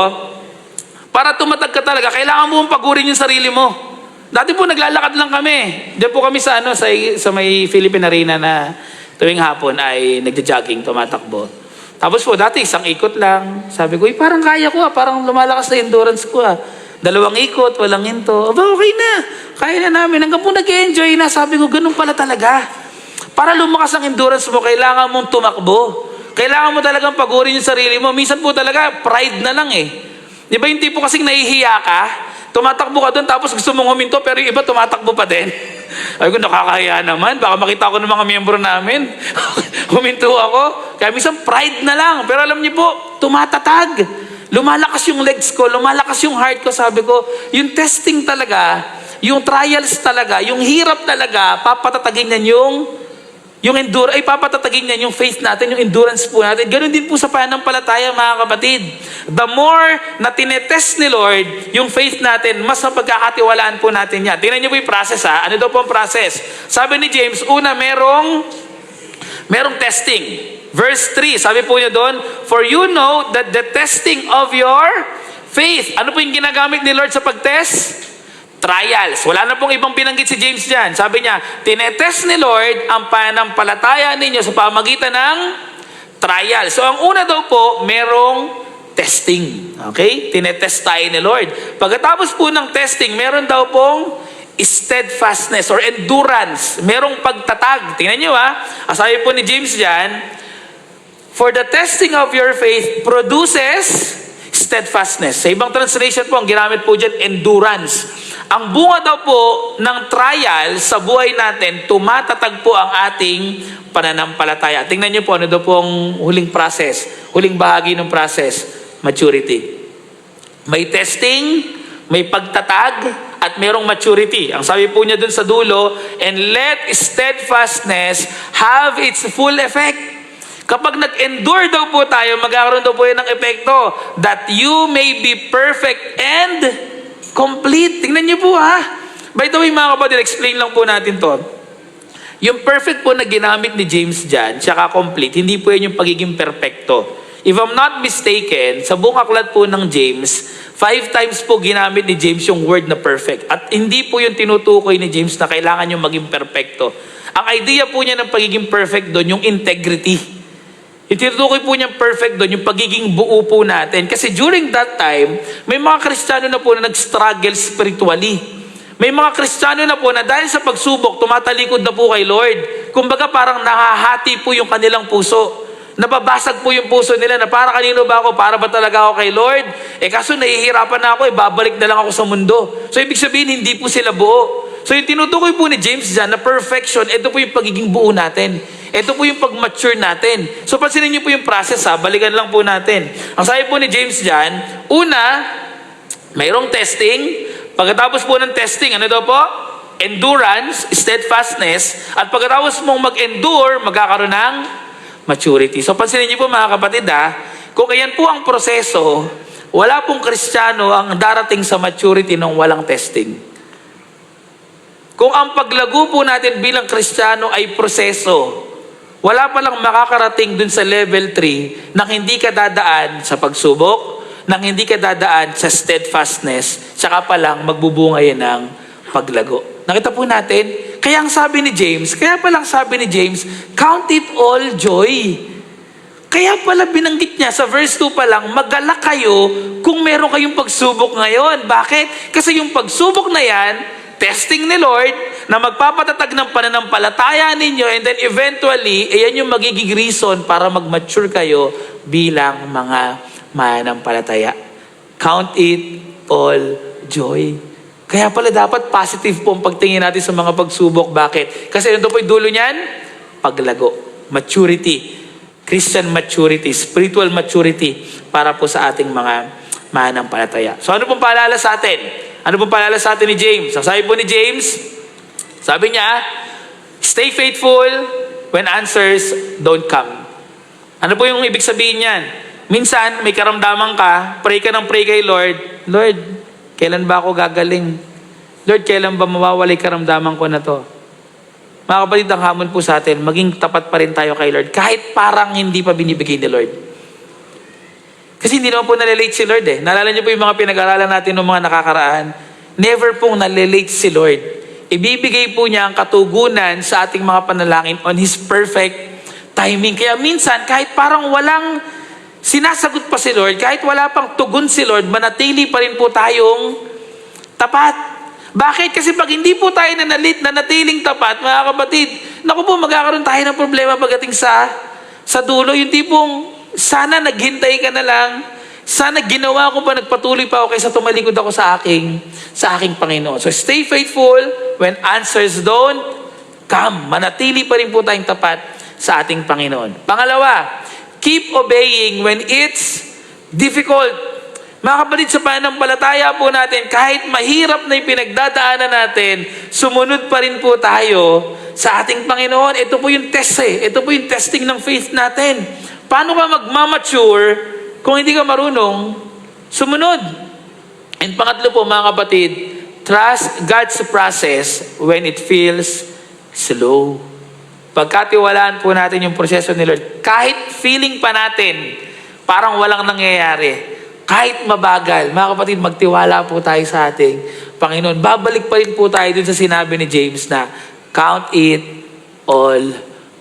para tumatag ka talaga, kailangan mo pagurin yung sarili mo. Dati po, naglalakad lang kami. Diyan po kami sa may Philippine Arena na tuwing hapon ay nagja-jogging, tumatakbo. Tapos po, dati isang ikot lang. Sabi ko, parang kaya ko parang lumalakas na endurance ko 2 ikot, walang hinto. Aba, okay na. Kaya na namin. Hanggang po nag-enjoy na. Sabi ko, ganun pala talaga. Para lumakas ang endurance mo, kailangan mong tumakbo. Kailangan mo talagang pagurin yung sarili mo. Minsan po talaga, pride na lang eh. Di ba yung tipo kasing nahihiya ka? Tumatakbo ka doon, tapos gusto mong huminto, pero yung iba tumatakbo pa din. Ay ko, nakakahiya naman. Baka makita ko ng mga miyembro namin. Huminto ako. Kaya minsan pride na lang. Pero alam niyo po, tumatatag. Lumalakas yung legs ko, lumalakas yung heart ko. Sabi ko, yung testing talaga, yung trials talaga, yung hirap talaga, papatatagin niyan yung endurance, ay papatatagin niyan yung faith natin, yung endurance po natin. Ganon din po sa pananampalataya, mga kapatid. The more na tinetest ni Lord yung faith natin, mas mapagkakatiwalaan po natin yan. Tingnan niyo po yung process ha. Ano daw po ang process? Sabi ni James, una, merong testing. Verse 3, sabi po niya doon, for you know that the testing of your faith. Ano po yung ginagamit ni Lord sa pagtest? Trials. Wala na pong ibang binanggit si James dyan. Sabi niya, tinetest ni Lord ang pananampalataya ninyo sa pamagitan ng trial. So ang una daw po, merong testing. Okay? Tinetest tayo ni Lord. Pagkatapos po ng testing, meron daw pong steadfastness or endurance. Merong pagtatag. Tingnan nyo sabi po ni James dyan, for the testing of your faith produces steadfastness. Sa ibang translation po, ang ginamit po dyan, endurance. Ang bunga daw po ng trial sa buhay natin, tumatatag po ang ating pananampalataya. Tingnan niyo po, ano daw po ang huling process, huling bahagi ng process, maturity. May testing, may pagtatag, at merong maturity. Ang sabi po niya dun sa dulo, and let steadfastness have its full effect. Kapag nag-endure daw po tayo, magkakaroon daw po yan ng epekto, that you may be perfect and complete. Tingnan niyo po By the way, mga kapatid, explain lang po natin to. Yung perfect po na ginamit ni James dyan, tsaka complete, hindi po yan yung pagiging perfecto. If I'm not mistaken, sa buong aklat po ng James, 5 times po ginamit ni James yung word na perfect. At hindi po yung tinutukoy ni James na kailangan yung maging perfecto. Ang idea po niya ng pagiging perfect doon, yung integrity. Yung tinutukoy po niyang perfect doon, yung pagiging buo po natin. Kasi during that time, may mga Kristiyano na po na nag-struggle spiritually. May mga Kristiyano na po na dahil sa pagsubok, tumatalikod na po kay Lord. Kumbaga parang nahahati po yung kanilang puso. Nababasag po yung puso nila na para kanino ba ako? Para ba talaga ako kay Lord? Kaso nahihirapan na ako, babalik na lang ako sa mundo. So ibig sabihin, hindi po sila buo. So yung tinutukoy po ni James dyan na perfection, ito po yung pagiging buo natin. Ito po yung pag-mature natin. So pansinin niyo po yung process balikan lang po natin. Ang sabi po ni James dyan, una, mayroong testing. Pagkatapos po ng testing, ano daw po? Endurance, steadfastness. At pagkatapos mong mag-endure, magkakaroon ng maturity. So pansinin niyo po mga kapatid kung kayan po ang proseso, wala pong Kristiyano ang darating sa maturity nung walang testing. Kung ang paglago po natin bilang Kristiyano ay proseso, wala palang makakarating dun sa level 3 nang hindi ka dadaan sa pagsubok, nang hindi ka dadaan sa steadfastness, tsaka palang magbubunga yan ng paglago. Nakita po natin, kaya palang sabi ni James, count it all joy. Kaya pala binanggit niya sa verse 2 pa lang, magalak kayo kung meron kayong pagsubok ngayon. Bakit? Kasi yung pagsubok na yan, testing ni Lord, na magpapatatag ng pananampalataya ninyo, and then eventually, ayan yung magiging reason para mag-mature kayo bilang mga mananampalataya. Count it all joy. Kaya pala dapat positive po ang pagtingin natin sa mga pagsubok. Bakit? Kasi ito po yung dulo niyan, paglago, maturity. Christian maturity, spiritual maturity para po sa ating mga mananampalataya. So ano pong paalala sa atin? Ano pong paalala sa atin ni James? Sabi po ni James, sabi niya, stay faithful when answers don't come. Ano po yung ibig sabihin niyan? Minsan, may karamdaman ka, pray ka ng pray kay Lord, Lord, kailan ba ako gagaling? Lord, kailan ba mawawala yung karamdaman ko na to? Mga kapatid, ang hamon po sa atin, maging tapat pa rin tayo kay Lord, kahit parang hindi pa binibigay ni Lord. Kasi hindi naman po nalilate si Lord eh. Naalala niyo po yung mga pinag-aralan natin ng mga nakakaraan. Never pong nalilate si Lord. Ibibigay po niya ang katugunan sa ating mga panalangin on His perfect timing. Kaya minsan, kahit parang walang sinasagot pa si Lord, kahit wala pang tugon si Lord, manatili pa rin po tayong tapat. Bakit? Kasi pag hindi po tayo nanatiling tapat, mga kapatid, naku po, magkakaroon tayo ng problema pagdating sa dulo. Yung tipong, sana naghintay ka na lang, sana ginawa ko pa, nagpatuloy pa ako kaysa tumalikod ako sa aking Panginoon. So stay faithful when answers don't come. Manatili pa rin po tayong tapat sa ating Panginoon. Pangalawa, keep obeying when it's difficult. Mga kapatid, sa pananampalataya po natin, kahit mahirap na yung pinagdadaanan natin, sumunod pa rin po tayo sa ating Panginoon. Ito po yung test eh. Ito po yung testing ng faith natin. Paano ka magmamature kung hindi ka marunong sumunod? And pangatlo po, mga kapatid, trust God's process when it feels slow. Pagkatiwalaan po natin yung proseso ni Lord, kahit feeling pa natin, parang walang nangyayari, kahit mabagal, mga kapatid, magtiwala po tayo sa ating Panginoon. Babalik pa rin po tayo dun sa sinabi ni James na, count it all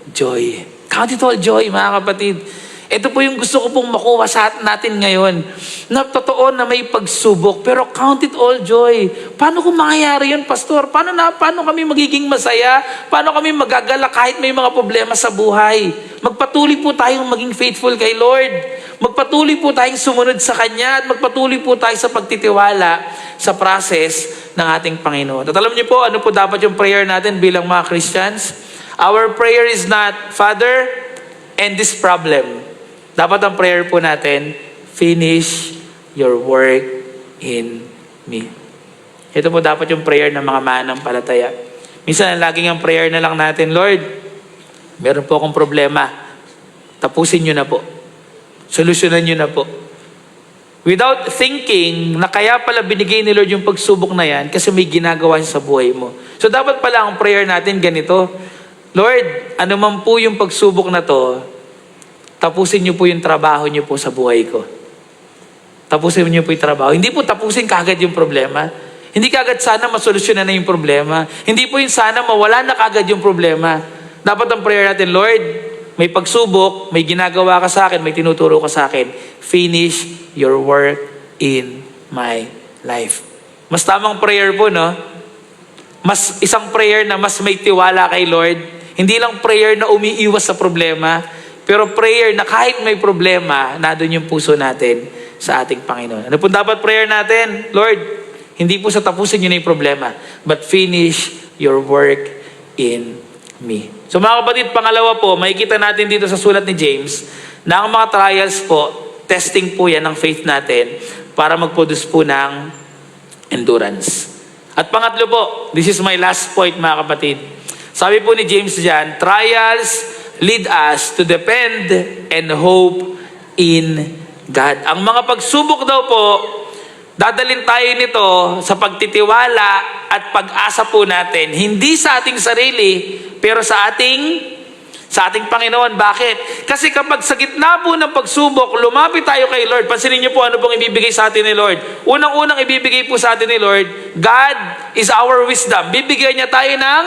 joy. Count it all joy, mga kapatid. Ito po yung gusto ko pong makuha sa natin ngayon. Na totoo na may pagsubok, pero count it all joy. Paano kung mangyayari yun, Pastor? Paano kami magiging masaya? Paano kami magagala kahit may mga problema sa buhay? Magpatuloy po tayong maging faithful kay Lord. Magpatuloy po tayong sumunod sa Kanya at magpatuloy po tayo sa pagtitiwala sa process ng ating Panginoon. At alam niyo po, ano po dapat yung prayer natin bilang mga Christians? Our prayer is not, Father, end this problem. Dapat ang prayer po natin, finish your work in me. Ito po dapat yung prayer ng mga mananampalataya. Minsan, laging ang prayer na lang natin, Lord, meron po akong problema. Tapusin nyo na po. Solusyonan nyo na po. Without thinking na kaya pala binigay ni Lord yung pagsubok na yan kasi may ginagawa siya sa buhay mo. So dapat pala ang prayer natin ganito, Lord, ano man po yung pagsubok na to, tapusin niyo po yung trabaho niyo po sa buhay ko. Tapusin niyo po yung trabaho. Hindi po tapusin kagad yung problema. Hindi kagad sana masolusyonan na yung problema. Hindi po yung sana mawala na kagad yung problema. Dapat ang prayer natin, Lord, may pagsubok, may ginagawa ka sa akin, may tinuturo ka sa akin. Finish your work in my life. Mas tamang prayer po, no? Mas isang prayer na mas may tiwala kay Lord. Hindi lang prayer na umiiwas sa problema, pero prayer na kahit may problema, nandun yung puso natin sa ating Panginoon. Ano po dapat prayer natin? Lord, hindi po sa tapusin yun yung problema, but finish your work in me. So mga kapatid, pangalawa po, makikita natin dito sa sulat ni James, na ang mga trials po, testing po yan ng faith natin para mag-produce po ng endurance. At pangatlo po, this is my last point mga kapatid. Sabi po ni James dyan, trials lead us to depend and hope in God. Ang mga pagsubok daw po, dadalhin tayo nito sa pagtitiwala at pag-asa po natin. Hindi sa ating sarili, pero sa ating Panginoon. Bakit? Kasi kapag sa gitna po ng pagsubok, lumapit tayo kay Lord. Pansinin niyo po ano pong ibibigay sa atin ni Lord. Unang-unang ibibigay po sa atin ni Lord, God is our wisdom. Bibigyan niya tayo ng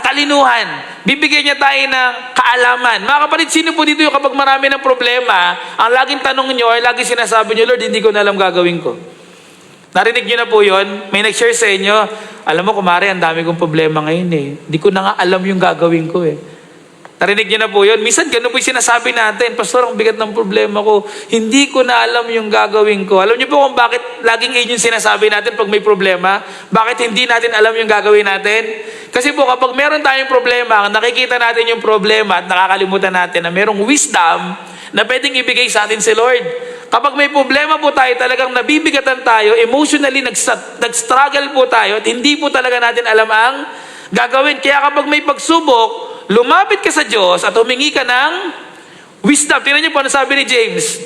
katalinuhan. Bibigyan niya tayo ng kaalaman. Mga kapatid, sino po dito yung kapag marami ng problema, ang laging tanong niyo ay laging sinasabi niyo, Lord, hindi ko na alam gagawin ko. Narinig niyo na po yun? May nag-share sa inyo, alam mo, kumare, ang dami kong problema ngayon eh. Hindi ko na nga alam yung gagawin ko eh. Narinig niyo na po yun? Minsan, ganun po yung sinasabi natin, Pastor, ang bigat ng problema ko. Hindi ko na alam yung gagawin ko. Alam niyo po kung bakit laging yun yung sinasabi natin pag may problema? Bakit hindi natin alam yung gagawin natin? Kasi po, kapag meron tayong problema, nakikita natin yung problema at nakakalimutan natin na merong wisdom na pwedeng ibigay sa atin si Lord. Kapag may problema po tayo, talagang nabibigatan tayo, emotionally nag-struggle po tayo, at hindi po talaga natin alam ang gagawin. Kaya kapag may pagsubok, lumapit ka sa Diyos at humingi ka ng wisdom. Tingnan niyo po ano sabi ni James.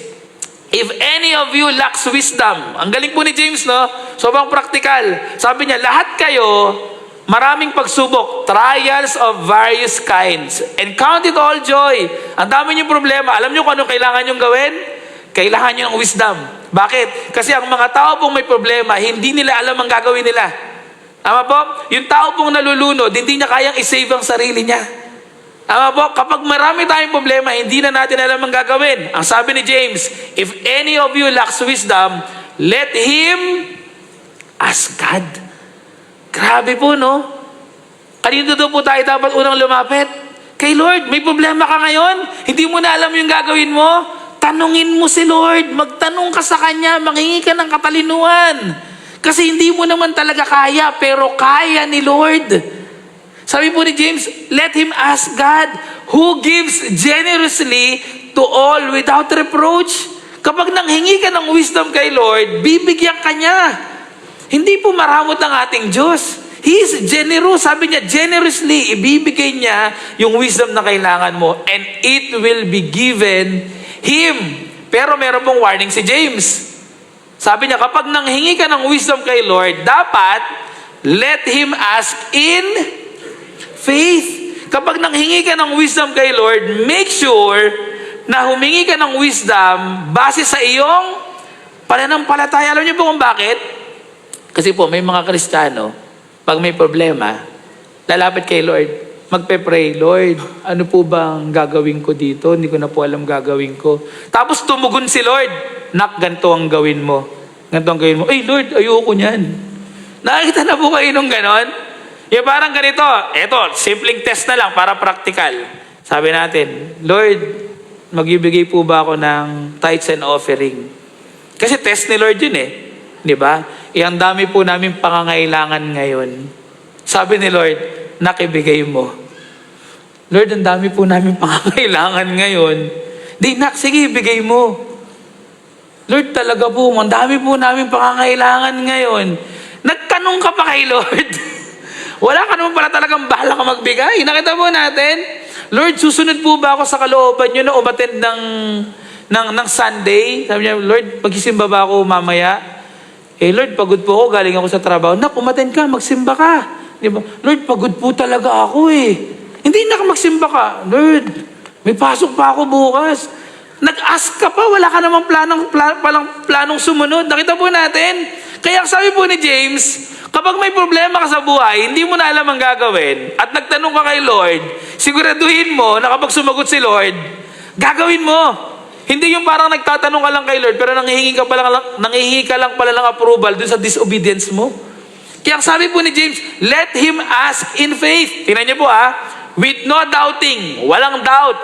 If any of you lacks wisdom. Ang galing po ni James, no? Sobrang practical. Sabi niya, lahat kayo, maraming pagsubok, trials of various kinds. And count it all joy. Ang dami niyong problema. Alam niyo kung anong kailangan niyong gawin? Kailangan niyo ng wisdom. Bakit? Kasi ang mga tao pong may problema, hindi nila alam ang gagawin nila. Tama po? Yung tao pong nalulunod, hindi niya kayang isave ang sarili niya. Tama po? Kapag marami tayong problema, hindi na natin alam ang gagawin. Ang sabi ni James, if any of you lacks wisdom, let him ask God. Grabe po, no? Kanino daw po tayo dapat unang lumapit? Kay Lord, may problema ka ngayon? Hindi mo na alam yung gagawin mo? Tanungin mo si Lord. Magtanong ka sa Kanya. Manghingi ka ng katalinuhan. Kasi hindi mo naman talaga kaya, pero kaya ni Lord. Sabi po ni James, let him ask God, who gives generously to all without reproach. Kapag nanghingi ka ng wisdom kay Lord, bibigyan ka niya. Hindi po maramot ang ating Diyos. He is generous. Sabi niya, generously, ibibigay niya yung wisdom na kailangan mo. And it will be given Him. Pero meron pong warning si James. Sabi niya, kapag nanghingi ka ng wisdom kay Lord, dapat let Him ask in faith. Kapag nanghingi ka ng wisdom kay Lord, make sure na humingi ka ng wisdom base sa iyong pananampalataya. Alam niyo po kung bakit? Kasi po, may mga Kristiyano, pag may problema, lalapit kay Lord. Magpe-pray, Lord, ano po bang gagawin ko dito? Hindi ko na po alam gagawin ko. Tapos tumugon si Lord, nak, ganito ang gawin mo. Ganito ang gawin mo. Ay, Lord, ayoko niyan. Nakakita na po kayo nung ganon? Yung parang ganito, eto, simpleng test na lang para practical. Sabi natin, Lord, magbibigay po ba ako ng tithes and offering? Kasi test ni Lord yun eh. Di ba? Ang dami po namin pangangailangan ngayon. Sabi ni Lord, nakibigay mo. Lord, ang dami po namin pangangailangan ngayon. Di, nak, sige, bigay mo. Lord, talaga po, ang dami po namin pangangailangan ngayon. Nagtanong ka pa kay Lord. Wala ka naman pala talagang bahala ka magbigay. Nakita po natin, Lord, susunod po ba ako sa kalooban nyo na umattend ng Sunday? Sabi niya, Lord, pagsisimba ba ako mamaya? Eh, Lord, pagod po ako, galing ako sa trabaho. Nak, umattend ka, magsimba ka. Diba? Lord, pagod po talaga ako eh. Hindi na ka magsimba ka. Lord, may pasok pa ako bukas. Nag-ask ka pa, wala ka namang planong sumunod. Nakita po natin. Kaya sabi po ni James, kapag may problema ka sa buhay, hindi mo na alam ang gagawin, at nagtanong ka kay Lord, siguraduhin mo na kapag sumagot si Lord, gagawin mo. Hindi yung parang nagtatanong ka lang kay Lord, pero nanghihingi ka lang pala ng approval dun sa disobedience mo. Kaya sabi po ni James, let him ask in faith. Tingnan niyo po with no doubting, walang doubt.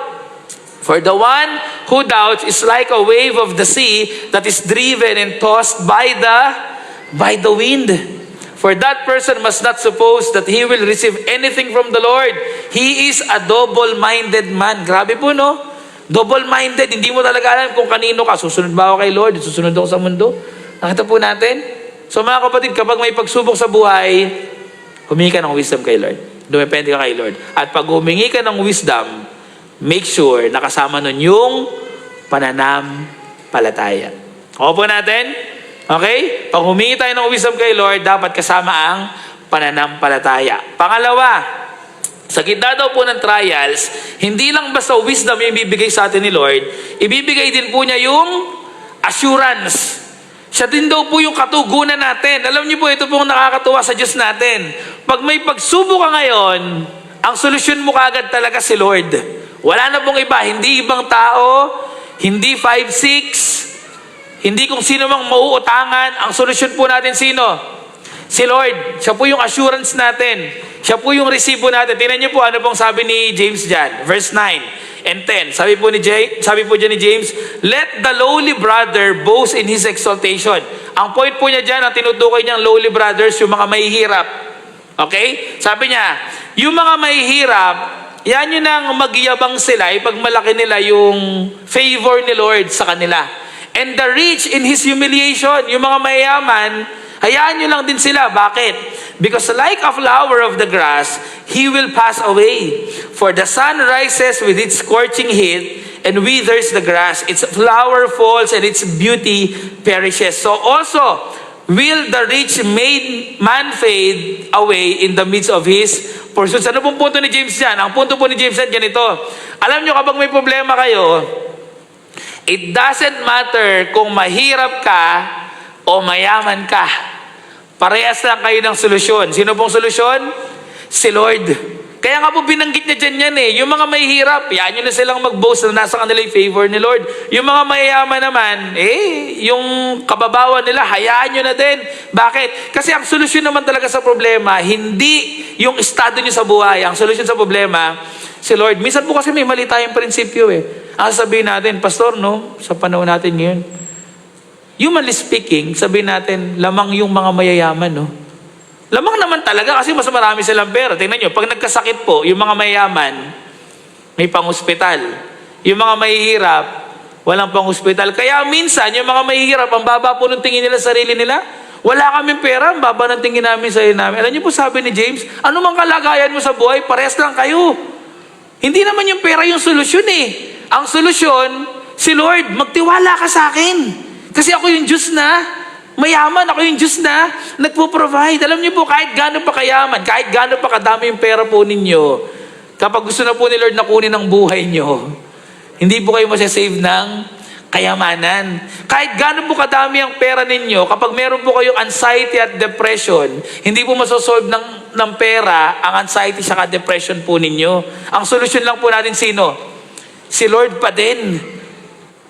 For the one who doubts is like a wave of the sea that is driven and tossed by the wind. For that person must not suppose that he will receive anything from the Lord. He is a double-minded man. Grabe po, no? Double-minded. Hindi mo talaga alam kung kanino ka. Susunod ba ako kay Lord? Susunod ako sa mundo? Nakita po natin? So mga kapatid, kapag may pagsubok sa buhay, humingi ka ng wisdom kay Lord. Dumepende ka kay Lord. At pag humingi ka ng wisdom, make sure nakasama nun yung pananampalataya. O po natin? Okay? Pag humingi tayo ng wisdom kay Lord, dapat kasama ang pananampalataya. Pangalawa, sa gitna daw po ng trials, hindi lang basta wisdom yung ibibigay sa atin ni Lord, ibibigay din po niya yung assurance. Siya din daw po yung katugunan natin. Alam niyo po, ito po ang nakakatuwa sa Diyos natin. Pag may pagsubok ka ngayon, ang solusyon mo kagad talaga si Lord. Wala na pong iba, hindi ibang tao, hindi 5-6, hindi kung sino mang mauutangan. Ang solusyon po natin sino? Si Lord. Siya po yung assurance natin. Siya po yung resibo natin. Tingnan niyo po ano pong sabi ni James dyan. Verse 9 and 10. Sabi po dyan ni James, let the lowly brother boast in his exaltation. Ang point po niya dyan, ang tinutukoy niyang lowly brothers, yung mga mahihirap. Okay? Sabi niya, yung mga mahihirap, yan yun ang magyabang sila, ipagmalaki nila yung favor ni Lord sa kanila. And the rich in his humiliation, yung mga mayayaman, hayaan nyo lang din sila. Bakit? Because like a flower of the grass, he will pass away. For the sun rises with its scorching heat and withers the grass. Its flower falls and its beauty perishes. So also, will the rich man fade away in the midst of his pursuits? Ano pong punto ni James dyan? Ang punto po ni James dyan, ganito. Alam nyo, kapag may problema kayo, it doesn't matter kung mahirap ka o mayaman ka. Parehas lang kayo ng solusyon. Sino pong solusyon? Si Lord. Kaya nga po binanggit niya dyan yan eh. Yung mga mahihirap, yan yun na silang mag-boast na nasa kanila yung favor ni Lord. Yung mga mayayaman naman, yung kababawan nila, hayaan nyo na din. Bakit? Kasi ang solusyon naman talaga sa problema, hindi yung estado nyo sa buhay. Ang solusyon sa problema, si Lord. Minsan po kasi may mali tayong prinsipyo eh. Ang sabihin natin, Pastor, no, sa panahon natin ngayon, humanly speaking, sabihin natin, lamang yung mga mayayaman, no? Lamang naman talaga kasi mas marami silang pera. Tingnan nyo, pag nagkasakit po, yung mga mayayaman, may pang-hospital. Yung mga mahihirap, walang pang-hospital. Kaya minsan, yung mga mahihirap, ang baba po ng tingin nila sa sarili nila, wala kaming pera, ang baba ng tingin namin sa namin. Alam nyo po sabi ni James, ano mang kalagayan mo sa buhay, parehas lang kayo. Hindi naman yung pera yung solusyon eh. Ang solusyon, si Lord, magtiwala ka sa akin. Kasi ako yung Diyos na mayaman, ako yung Diyos na nagpo-provide. Alam niyo po, kahit gaano pa kayaman, kahit gaano pa kadami yung pera po ninyo, kapag gusto na po ni Lord na kunin ang buhay nyo, hindi po kayo masasave ng kayamanan. Kahit gaano po kadami ang pera ninyo, kapag meron po kayong anxiety at depression, hindi po masosolve ng pera ang anxiety sa depression po ninyo. Ang solusyon lang po natin sino? Si Lord pa din.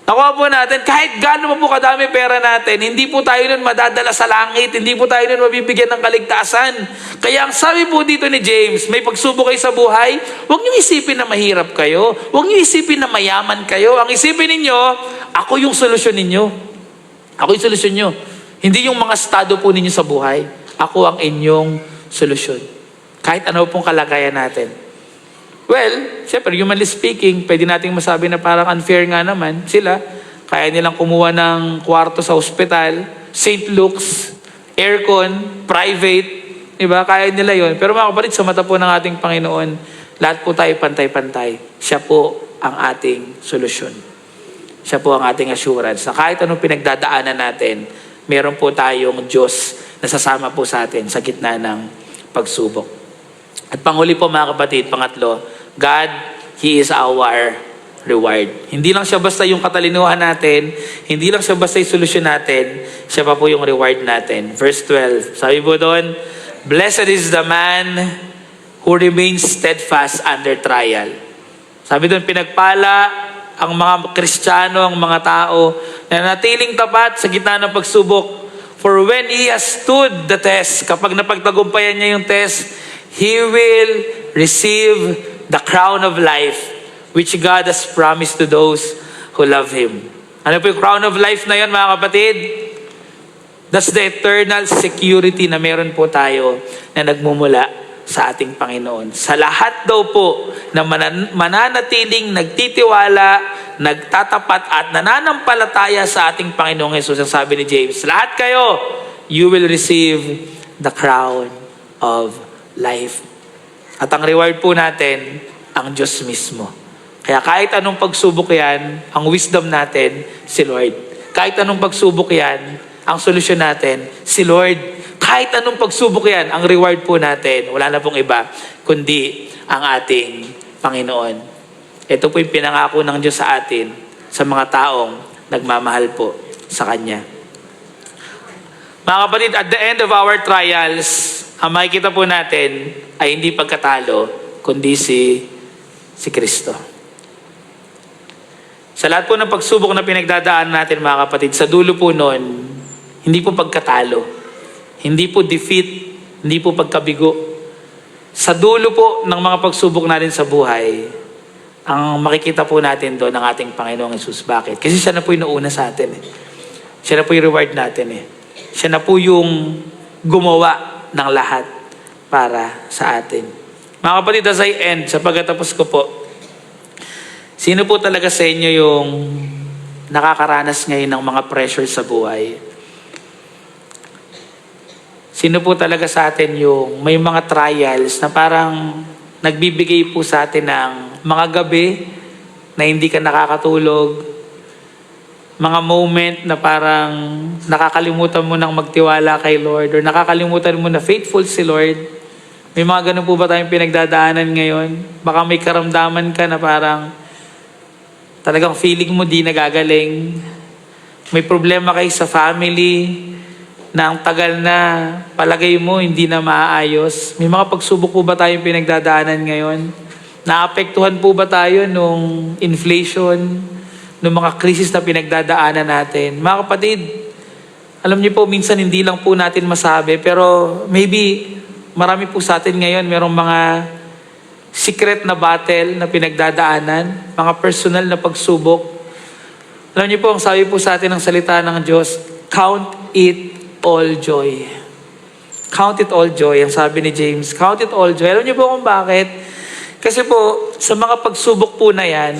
Nakuha po natin, kahit gaano po kadami pera natin, hindi po tayo nun madadala sa langit, hindi po tayo nun mabibigyan ng kaligtasan. Kaya ang sabi po dito ni James, may pagsubok kayo sa buhay, huwag niyo isipin na mahirap kayo, huwag niyo isipin na mayaman kayo. Ang isipin ninyo, ako yung solusyon ninyo. Ako yung solusyon nyo. Hindi yung mga estado po ninyo sa buhay. Ako ang inyong solusyon. Kahit ano pong kalagayan natin. Well, syempre, humanly speaking, pwede nating masabi na parang unfair nga naman sila. Kaya nilang kumuha ng kwarto sa ospital, St. Luke's, aircon, private, diba? Kaya nila yon. Pero mga kapatid, sa mata po ng ating Panginoon, lahat po tayo pantay-pantay. Siya po ang ating solusyon. Siya po ang ating assurance. Na kahit anong pinagdadaanan natin, meron po tayong Diyos na sasama po sa atin sa gitna ng pagsubok. At panghuli po mga kapatid, pangatlo, God, He is our reward. Hindi lang siya basta yung katalinuhan natin, hindi lang siya basta yung solusyon natin, siya pa po yung reward natin. Verse 12, sabi po doon, blessed is the man who remains steadfast under trial. Sabi doon, pinagpala ang mga Kristiyano, ang mga tao, na natiling tapat sa gitna ng pagsubok. For when he has stood the test, kapag napagtagumpayan niya yung test, he will receive the crown of life which God has promised to those who love Him. Ano po yung crown of life na yun, mga kapatid? That's the eternal security na meron po tayo na nagmumula sa ating Panginoon. Sa lahat daw po na mananatiling nagtitiwala, nagtatapat at nananampalataya sa ating Panginoong Jesus, ang sabi ni James, lahat kayo, you will receive the crown of life. At ang reward po natin, ang Diyos mismo. Kaya kahit anong pagsubok yan, ang wisdom natin, si Lord. Kahit anong pagsubok yan, ang solusyon natin, si Lord. Kahit anong pagsubok yan, ang reward po natin, wala na pong iba, kundi ang ating Panginoon. Ito po yung pinangako ng Diyos sa atin, sa mga taong nagmamahal po sa Kanya. Mga kapatid, at the end of our trials, ang makikita po natin ay hindi pagkatalo, kundi si Kristo. Sa lahat po ng pagsubok na pinagdadaan natin mga kapatid, sa dulo po noon, hindi po pagkatalo, hindi po defeat, hindi po pagkabigo. Sa dulo po ng mga pagsubok natin sa buhay, ang makikita po natin doon ng ating Panginoong Hesus. Bakit? Kasi siya na po yung nauna sa atin. Siya na po yung reward natin. Siya na po yung gumawa ng lahat para sa atin. Mga kapatid, as I end, sa pagkatapos ko po, sino po talaga sa inyo yung nakakaranas ngayon ng mga pressure sa buhay? Sino po talaga sa atin yung may mga trials na parang nagbibigay po sa atin ng mga gabi na hindi ka nakakatulog, mga moment na parang nakakalimutan mo nang magtiwala kay Lord or nakakalimutan mo na faithful si Lord? May mga ganun po ba tayong pinagdadaanan ngayon? Baka may karamdaman ka na parang talagang feeling mo di nagagaling. May problema kayo sa family na ang tagal na palagay mo hindi na maaayos. May mga pagsubok po ba tayong pinagdadaanan ngayon? Naapektuhan po ba tayo nung inflation, nung mga krisis na pinagdadaanan natin? Mga kapatid, alam niyo po, minsan hindi lang po natin masabi, pero maybe marami po sa atin ngayon, merong mga secret na battle na pinagdadaanan, mga personal na pagsubok. Alam niyo po, ang sabi po sa atin ng salita ng Diyos, count it all joy. Count it all joy, ang sabi ni James. Count it all joy. Alam niyo po kung bakit? Kasi po, sa mga pagsubok po na yan,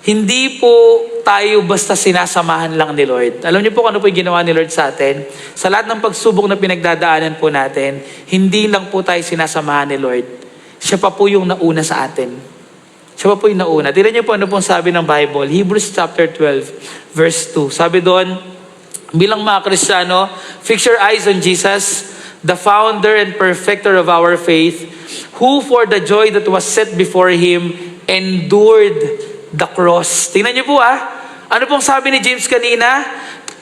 hindi po tayo basta sinasamahan lang ni Lord. Alam niyo po kung ano po yung ginawa ni Lord sa atin? Sa lahat ng pagsubok na pinagdadaanan po natin, hindi lang po tayo sinasamahan ni Lord. Siya pa po yung nauna sa atin. Siya pa po yung nauna. Tignan niyo po ano pong sabi ng Bible. Hebrews chapter 12, verse 2. Sabi doon, bilang mga Kristiyano, fix your eyes on Jesus, the founder and perfecter of our faith, who for the joy that was set before Him, endured the cross. Tingnan niyo po ano pong sabi ni James kanina?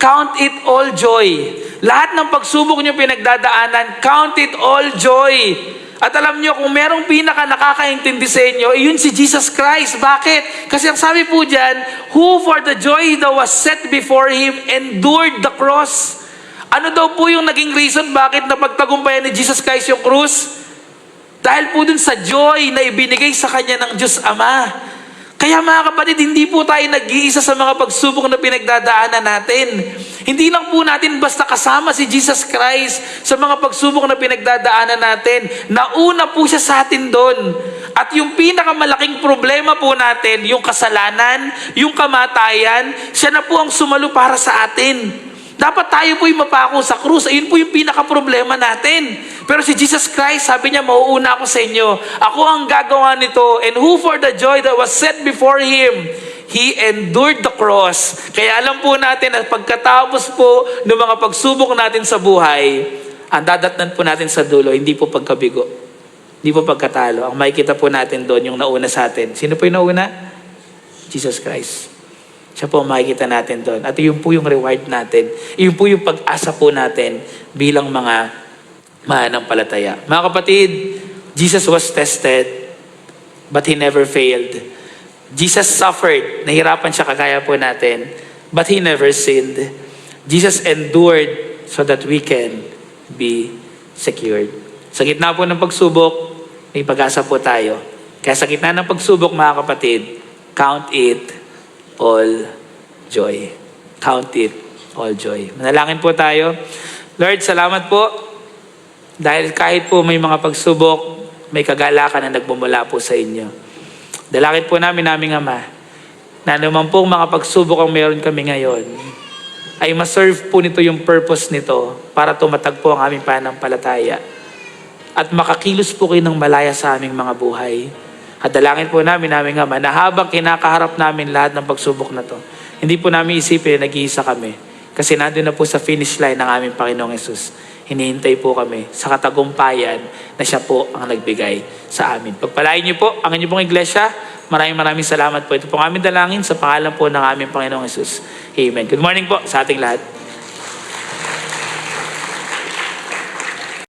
Count it all joy. Lahat ng pagsubok niyo pinagdadaanan, count it all joy. At alam niyo, kung merong pinaka nakakaintindi sa inyo, yun si Jesus Christ. Bakit? Kasi ang sabi po dyan, who for the joy that was set before Him, endured the cross. Ano daw po yung naging reason bakit napagtagumpayan ni Jesus Christ yung krus? Dahil po dun sa joy na ibinigay sa Kanya ng Diyos Ama. Kaya mga kapatid, hindi po tayo nag-iisa sa mga pagsubok na pinagdadaanan natin. Hindi lang po natin basta kasama si Jesus Christ sa mga pagsubok na pinagdadaanan natin. Nauna po siya sa atin doon. At yung pinakamalaking problema po natin, yung kasalanan, yung kamatayan, siya na po ang sumalo para sa atin. Dapat tayo po'y mapako sa krus. Ayun po yung pinaka-problema natin. Pero si Jesus Christ, sabi niya, mauuna ako sa inyo. Ako ang gagawa nito. And who for the joy that was set before Him, He endured the cross. Kaya alam po natin at pagkatapos po ng mga pagsubok natin sa buhay, ang dadatnan po natin sa dulo, hindi po pagkabigo. Hindi po pagkatalo. Ang makikita po natin doon, yung nauna sa atin. Sino po yung nauna? Jesus Christ. Siya po makikita natin doon. At yun po yung reward natin. Yun po yung pag-asa po natin bilang mga mananampalataya. Mga kapatid, Jesus was tested, but He never failed. Jesus suffered. Nahirapan siya kagaya po natin, but He never sinned. Jesus endured so that we can be secured. Sa gitna po ng pagsubok, may pag-asa po tayo. Kaya sa gitna ng pagsubok, mga kapatid, count it all joy. Count it all joy. Manalangin po tayo. Lord, salamat po. Dahil kahit po may mga pagsubok, may kagalakan na nagmumula po sa inyo. Dalangin po namin aming Ama, na naman pong mga pagsubok ang meron kami ngayon, ay maserve po nito yung purpose nito para tumatag po ang aming pananampalataya. At makakilos po kayo ng malaya sa aming mga buhay. At dalangin po namin aming Ama na habang kinakaharap namin lahat ng pagsubok na to, hindi po namin isipin na nag-iisa kami. Kasi nandun na po sa finish line ng aming Panginoong Hesus. Hinihintay po kami sa katagumpayan na siya po ang nagbigay sa amin. Pagpalain niyo po ang inyong pong iglesia. Maraming salamat po. Ito po ang aming dalangin sa pangalan po ng aming Panginoong Hesus. Amen. Good morning po sa ating lahat.